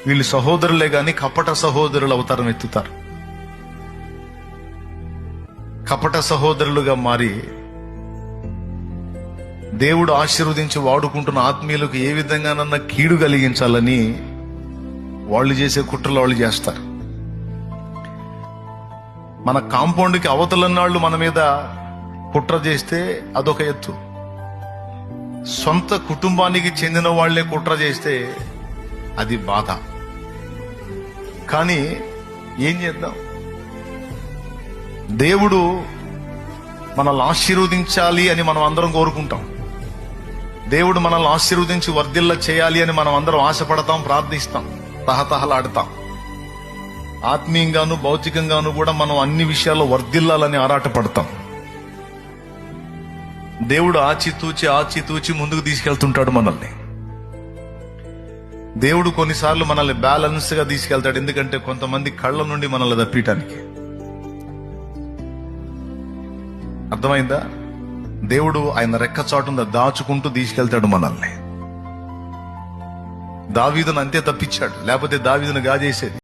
వీళ్ళు సహోదరులే గాని కపట సహోదరులు అవతారం ఎత్తుతారు. కపట సహోదరులుగా మారి దేవుడు ఆశీర్వదించి వాడుకుంటున్న ఆత్మీయులకు ఏ విధంగానన్నా కీడు కలిగించాలని వాళ్ళు చేసే కుట్రలు వాళ్ళు చేస్తారు. మన కాంపౌండ్కి అవతలన్నాళ్ళు మన మీద కుట్ర చేస్తే అదొక ఎత్తు, సొంత కుటుంబానికి చెందిన వాళ్లే కుట్ర చేస్తే అది బాధ. కానీ ఏం చేద్దాం, దేవుడు మనల్ని ఆశీర్వదించాలి అని మనం అందరం కోరుకుంటాం. దేవుడు మనల్ని ఆశీర్వదించి వర్ధిల్ల చేయాలి అని మనం అందరం ఆశపడతాం, ప్రార్థిస్తాం, తహతహలాడతాం. ఆత్మీయంగాను భౌతికంగాను కూడా మనం అన్ని విషయాల్లో వర్ధిల్లాలని ఆరాటపడతాం. దేవుడు ఆచితూచి ముందుకు తీసుకెళ్తుంటాడు మనల్ని. దేవుడు కొన్నిసార్లు మనల్ని బ్యాలెన్స్ గా తీసుకెళ్తాడు, ఎందుకంటే కొంతమంది కళ్ళ నుండి మనల్ని తప్పియటానికి. అర్థమైందా? దేవుడు ఆయన రెక్క చాటున దాచుకుంటూ తీసుకెళ్తాడు మనల్ని. దావీదును అంతే తప్పించాడు, లేకపోతే దావీదును గాజేసేది.